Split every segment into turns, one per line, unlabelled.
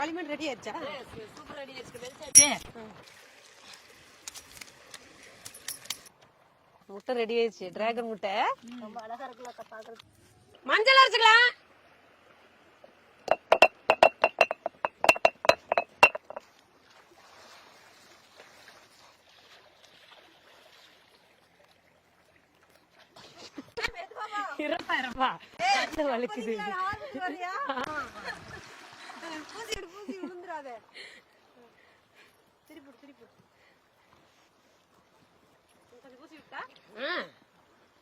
களிமண் ரெடி ஆயிடுச்சா?
Super ready ஆயிடுச்சு.
முட்டை ரெடி ஆயிடுச்சு. டிராகன் முட்டை
ரொம்ப அழகா இருக்குல்ல பாக்குறது.
மஞ்சள் அரைச்சுக்கலாம். வலிக்குது. பூசி விழுந்துராத. திருப்பி திருப்பி பூசி விட்டா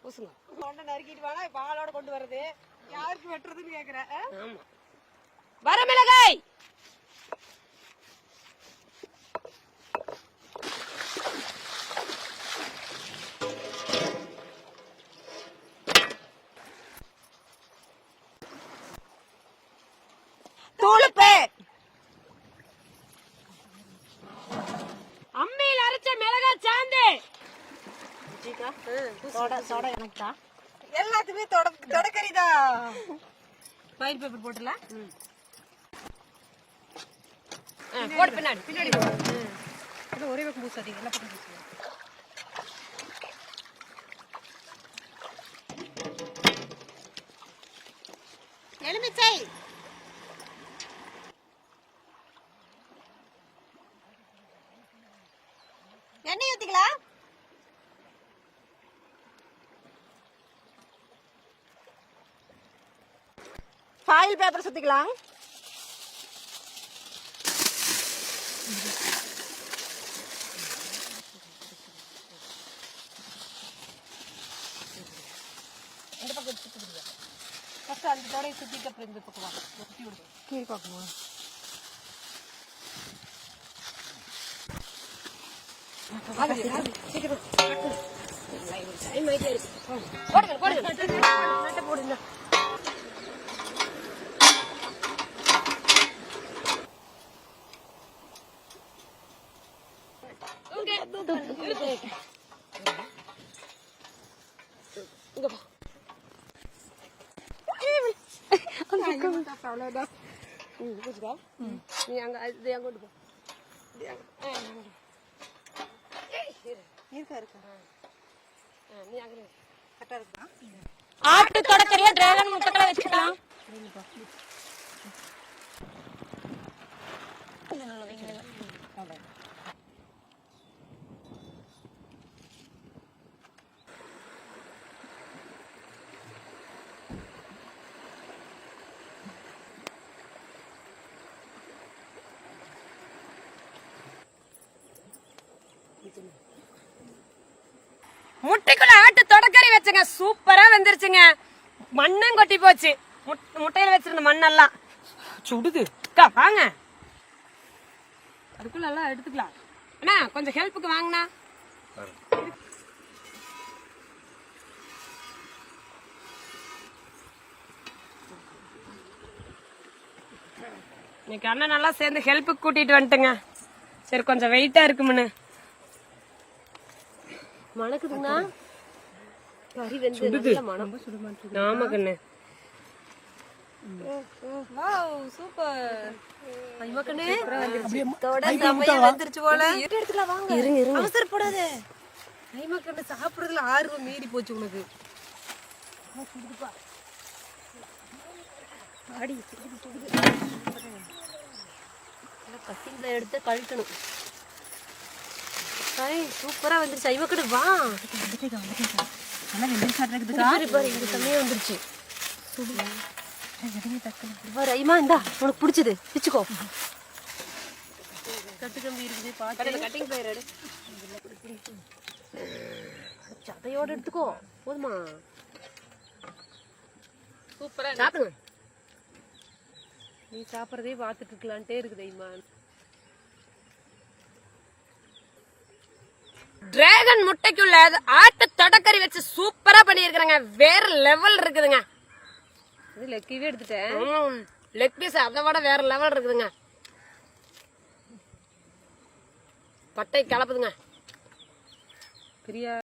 பூசுங்க. கொண்ட நறுக்கிட்டு வாடா. பாலோட கொண்டு வர்றது யாருக்கு வெட்டுறதுன்னு கேக்குறேன். ஆமா வர மிளகாய் தூளுப்பு. அம்மியில் அரைச்ச மிளகாய் சாந்து.
சோடா எனக்கு தான்.
எல்லாத்துமே தொடக்கறிதான். பயிர் பேப்பர் போட்டுலாம். போடு பின்னாடி பின்னாடி ஒரே பக்கம் பூசாதீங்க. எல்லா பக்கம் பூசுங்க. எலுமிச்சை எண்ணெய் ஊத்திக்கலாம். Foil paper சுத்திக்கலாம். இந்த பக்கம் சுத்திடுங்க. ஃபர்ஸ்ட் அந்த தோடைய சுத்திட்டு அப்புறம் இந்த பக்கம் வாங்க. சுத்தி விடுங்க. கீழே பார்க்குமா? சீக்கிரம் டைம் ஆயிட்டே இருக்கு. போடுங்க போடுங்க போடுங்க. ஆட்டு தொடக்கறியா டிராகன் முட்டைகளை வச்சுக்கலாம். முட்டைக்குள்ள ஆட்டு தொடக்கறி வச்சுங்க. சூப்பரா வெந்துருச்சுங்க. மண்ணும் கொட்டி போச்சு. முட்டையில வச்சிருந்த மண்ணெல்லாம் சுடுது. வாங்க அதுக்குள்ள எல்லாம் எடுத்துக்கலாம். அண்ணா கொஞ்சம் ஹெல்ப்புக்கு வாங்கண்ணா. இன்னைக்கு அண்ணன் நல்லா சேர்ந்து ஹெல்ப்புக்கு கூட்டிட்டு வந்துட்டுங்க. சரி கொஞ்சம் வெயிட்டா இருக்குமுன்னு மணக்குதுங்கண்ணா. கறி வெந்து மனம். ஆமா கண்ணு. சூப்பர். வந்துருச்சு போல. அவசரப்படாத. ஐமக்கண்ணு சாப்பிடுறதுல ஆர்வம் மீறி போச்சு உனக்கு.
கட்டிங்ல எடுத்து கழட்டணும்.
சூப்பரா வந்துருச்சு. ஐமக்கண்ணு வா. இந்த சமயம் வந்துருச்சு. இந்தா உனக்கு பிடிச்சது பிச்சுக்கோ. கட்டு கம்பி இருக்குது. கட்டிங் பிளேயர் எடு. சதையோட எடுத்துக்கோ. போதுமா? சூப்பரா சாப்பிடுங்க. நீ சாப்பிட்றதே பார்த்துட்டு இருக்கலான்ட்டே இருக்குது ஐமா. டிராகன் முட்டைக்குள்ள ஆட்டு தொடக்கறி வச்சு சூப்பரா பண்ணிருக்காங்க. வேற லெவல் இருக்குதுங்க. லெக்கவே எடுத்துட்டேன். லெக் பீஸ் அதை விட வேற லெவல் இருக்குதுங்க. பட்டை கலப்புதுங்க. பிரியா